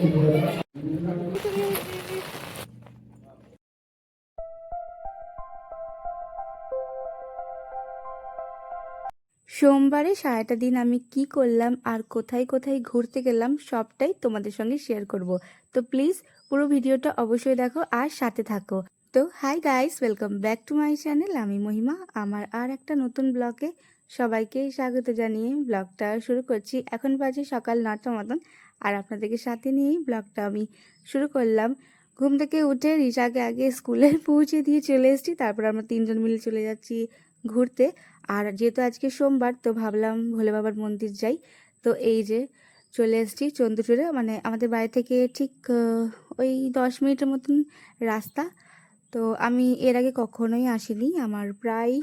সোমবারে সারাটা দিন আমি কি করলাম আর কোথায় কোথায় ঘুরতে গেলাম সবটাই তোমাদের সঙ্গে শেয়ার করব। তো প্লিজ পুরো ভিডিওটা অবশ্যই দেখো আর সাথে থাকো। তো hi guys, welcome back to my channel. আমি মহিমা, আমার আর একটা নতুন ব্লগে সবাইকে স্বাগত জানিয়ে ব্লগটা শুরু করছি। এখন বাজে সকাল 9টা মতন, আর আপনাদেরকে সাথে নিয়েই ব্লগটা আমি শুরু করলাম। ঘুম থেকে উঠে রিশাকে আগে স্কুলে পৌঁছে দিয়ে চলে এসেছি, তারপর আমরা তিনজন মিলে চলে যাচ্ছি ঘুরতে। আর যেহেতু আজকে সোমবার, তো ভাবলাম ভোলে বাবার মন্দির যাই। তো এই যে চলে এসেছি চন্দ্রচূড়ে, মানে আমাদের বাড়ি থেকে ঠিক ওই 10 মিনিটের মতন রাস্তা। তো আমি এর আগে কখনোই আসিনি, আমার প্রায়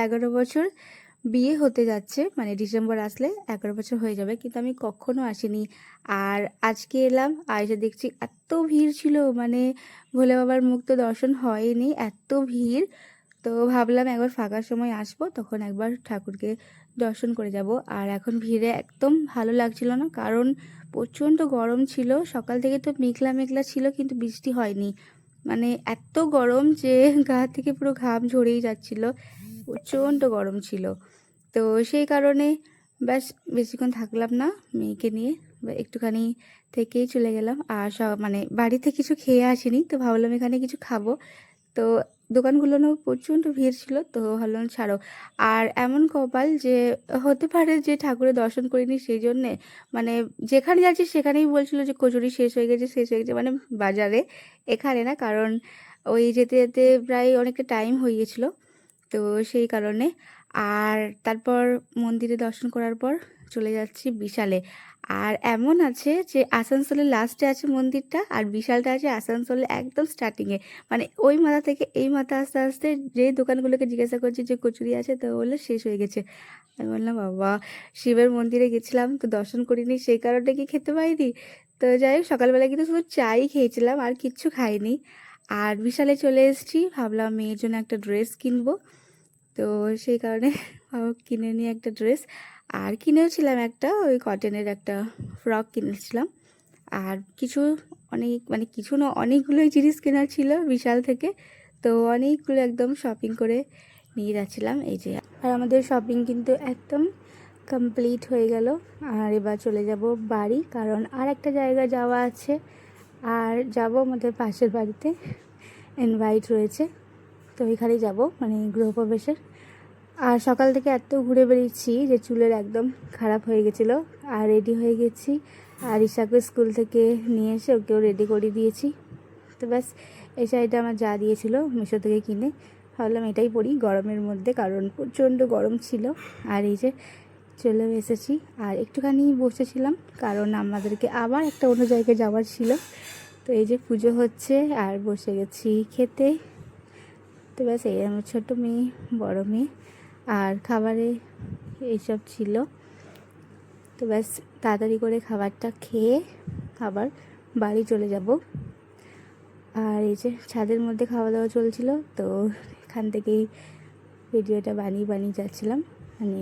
11 বছর বিয়ে হতে যাচ্ছে, মানে ডিসেম্বর আসলে 11 বছর হয়ে যাবে, কিন্তু আমি কখনো আসিনি। আর আজকে এলাম, আর এসে দেখছি এত ভিড় ছিল, মানে ভোলে বাবার মুখ তো দর্শন হয়নি, এত ভিড়। তো ভাবলাম একবার ফাঁকার সময় আসবো, তখন একবার ঠাকুরকে দর্শন করে যাব। আর এখন ভিড়ে একদম ভালো লাগছিল না, কারণ প্রচণ্ড গরম ছিল। সকাল থেকে তো মেঘলা মেঘলা ছিল, কিন্তু বৃষ্টি হয়নি। মানে এত গরম যে গা থেকে পুরো ঘাম ঝরেই যাচ্ছিল, প্রচণ্ড গরম ছিল। তো সেই কারণে ব্যাস বেশিক্ষণ থাকলাম না মেয়েকে নিয়ে, একটুখানি থেকেই চলে গেলাম। আর সব মানে বাড়িতে কিছু খেয়ে আসিনি, তো ভাবলাম এখানে কিছু খাবো। তো দোকানগুলোও প্রচণ্ড ভিড় ছিল, তো ভাবলাম ছাড়ো। আর এমন কপাল যে হতে পারে যে ঠাকুরের দর্শন করিনি, সেই জন্যে মানে যেখানে যাচ্ছি সেখানেই বলছিল যে কচুরি শেষ হয়ে গেছে, শেষ হয়ে গেছে, মানে বাজারে, এখানে না। কারণ ওই যেতে যেতে প্রায় অনেকটা টাইম হয়ে গেছিলো, তো সেই কারণে। আর তারপর মন্দিরে দর্শন করার পর চলে যাচ্ছি বিশালে। আর এমন আছে যে আসানসোলের লাস্টে আছে মন্দিরটা, আর বিশালটা আছে আসানসোলের একদম স্টার্টিংয়ে। মানে ওই মাথা থেকে এই মাথা আস্তে আস্তে যে দোকানগুলোকে জিজ্ঞাসা করছি যে কচুরি আছে, তো বললো শেষ হয়ে গেছে। আমি বললাম বাবা, শিবের মন্দিরে গেছিলাম তো দর্শন করিনি, সেই কারণে কি খেতে পাইনি। তো যাই হোক, সকালবেলা কিন্তু শুধু চাই খেয়েছিলাম, আর কিচ্ছু খাইনি। আর বিশালে চলে এসেছি, ভাবলাম মেয়ের জন্য একটা ড্রেস কিনবো, তো সেই কারণে কিনে নিয়ে একটা ড্রেস। আর কিনেওছিলাম একটা ওই কটনের একটা ফ্রক কিনেছিলাম। আর কিছু অনেক, মানে কিছু না, অনেকগুলোই জিনিস কেনার ছিল বিশাল থেকে। তো অনেকগুলো একদম শপিং করে নিয়ে যাচ্ছিলাম এই যে। আর আমাদের শপিং কিন্তু একদম কমপ্লিট হয়ে গেল। আর এবার চলে যাব বাড়ি, কারণ আর একটা জায়গায় যাওয়া আছে। আর যাব আমাদের পাশের বাড়িতে, ইনভাইট রয়েছে, তো এখানেই যাব, মানে গৃহপ্রবেশের। আর সকাল থেকে এত ঘুরে বেরিয়েছি যে চুলের একদম খারাপ হয়ে গেছিলো। আর রেডি হয়ে গেছি, আর ঈশাকে স্কুল থেকে নিয়ে এসে ওকেও রেডি করে দিয়েছি। তো ব্যাস, এই শাড়িটা আমার যা দিয়েছিল মিশো থেকে কিনে, ভাবলাম এটাই পরি গরমের মধ্যে, কারণ প্রচণ্ড গরম ছিল। আর এই যে চলে এসেছি, আর একটুখানি বসেছিলাম, কারণ আমাদেরকে আবার একটা অন্য জায়গায় যাওয়ার ছিল। তো এই যে পুজো হচ্ছে, আর বসে গেছি খেতে। তো ব্যাস, এই আমার ছোটো মেয়ে, বড় মেয়ে, আর খাবারে এইসব ছিল। তো ব্যাস, তাড়াতাড়ি করে খাবারটা খেয়ে আবার বাড়ি চলে যাব। আর এই যে ছাদের মধ্যে খাওয়া দাওয়া চলছিল, তো এখান থেকেই ভিডিওটা বানিয়ে বানিয়ে যাচ্ছিলাম। মানে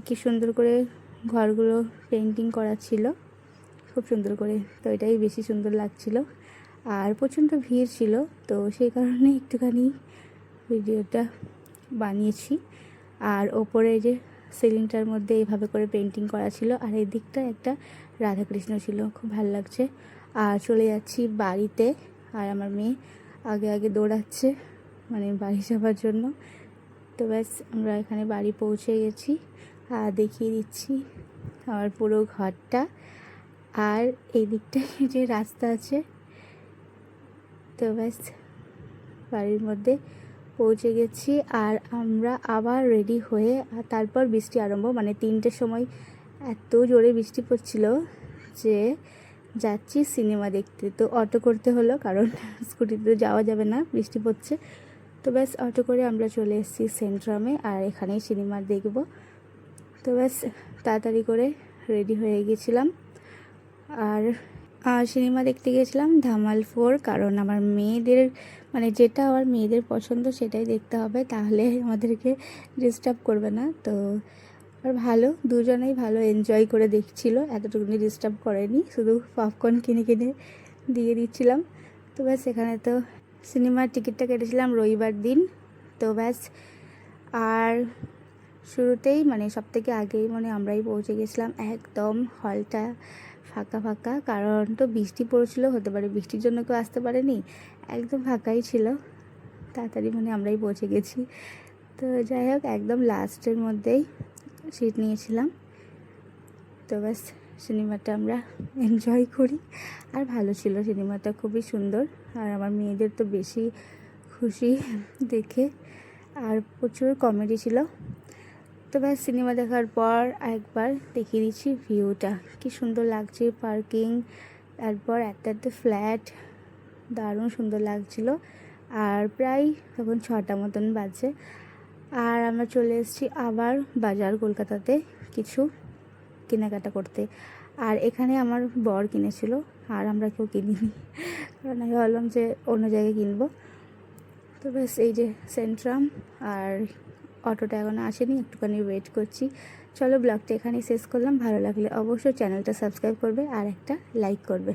কি সুন্দর করে ঘরগুলো পেন্টিং করা ছিল, খুব সুন্দর করে, তো এটাই বেশি সুন্দর লাগছিল। আর প্রচণ্ড ভিড় ছিল, তো সেই কারণে একটুখানি ভিডিওটা বানিয়েছি। আর ওপরে যে সিলিংটার মধ্যে এইভাবে করে পেন্টিং করা ছিল, আর এই দিকটা একটা রাধাকৃষ্ণ ছিল, খুব ভালো লাগছে। আর চলে যাচ্ছি বাড়িতে, আর আমার মেয়ে আগে আগে দৌড়াচ্ছে মানে বাড়ি যাওয়ার জন্য। তো ব্যাস, আমরা এখানে বাড়ি পৌঁছে গেছি, আর দেখিয়ে দিচ্ছি আমার পুরো ঘরটা। আর এই দিকটায় যে রাস্তা আছে। তো ব্যাস, বাড়ির মধ্যে পৌঁছে গেছি, আর আমরা আবার রেডি হয়ে, আর তারপর বৃষ্টি আরম্ভ, মানে 3টের সময় এত জোরে বৃষ্টি পড়ছিল যে যাচ্ছি সিনেমা দেখতে। তো অটো করতে হলো, কারণ স্কুটিতে যাওয়া যাবে না, বৃষ্টি পড়ছে। তো ব্যাস, অটো করে আমরা চলে এসেছি সেন্ট্রামে, আর এখানেই সিনেমা দেখব। তো ব্যাস, তাড়াতাড়ি করে রেডি হয়ে গেছিলাম। আর সিনেমা দেখতে গেছিলাম ধামাল 4, কারণ আমার মেয়েদের, মানে যেটা আমার মেয়েদের পছন্দ সেটাই দেখতে হবে, তাহলে আমাদেরকে ডিস্টার্ব করবে না। তো আর ভালো, দুজনেই ভালো এনজয় করে দেখছিল, এতটুকুনি ডিস্টার্ব করেনি, শুধু পপকর্ন কিনে কিনে দিয়ে দিচ্ছিলাম। তো ব্যাস এখানে তো সিনেমার টিকিটটা কেটেছিলাম রবিবার দিন। তো ব্যাস আর শুরুতেই মানে সবথেকে আগেই আমরাই পৌঁছে গেছিলাম, একদম হলটা ফাঁকা ফাঁকা, কারণ তো বৃষ্টি পড়ছিল, হতে পারে বৃষ্টির জন্য কেউ আসতে পারেনি, একদম ফাঁকাই ছিল। তাড়াতাড়ি আমরাই পৌঁছে গেছি। তো যাই হোক, একদম লাস্টের মধ্যেই সিট নিয়েছিলাম। তো ব্যাস সিনেমাটা আমরা এনজয় করি, আর ভালো ছিল সিনেমাটা, খুবই সুন্দর। আর আমার মেয়েদের তো বেশি খুশি দেখে, আর প্রচুর কমেডি ছিল। তো ব্যাস সিনেমা দেখার পর একবার দেখিয়ে দিচ্ছি ভিউটা, কি সুন্দর লাগছে, পার্কিং, তারপর একটা ফ্ল্যাট, দারুণ সুন্দর লাগছিল। আর প্রায় তখন 6টা মতন বাজে, আর আমরা চলে এসেছি আবার বাজার কলকাতাতে কিছু কেনাকাটা করতে। আর এখানে আমার বর কিনেছিল, আর আমরা কেউ কিনিনি, কারণ আমি ভাবলাম যে অন্য জায়গায় কিনবো। তো ব্যাস এই যে সেন্ট্রাম, আর অটোটা এখনও আসেনি, একটুখানি ওয়েট করছি। চলো ব্লগটা এখানেই শেষ করলাম, ভালো লাগলে অবশ্যই চ্যানেলটা সাবস্ক্রাইব করবে আর একটা লাইক করবে।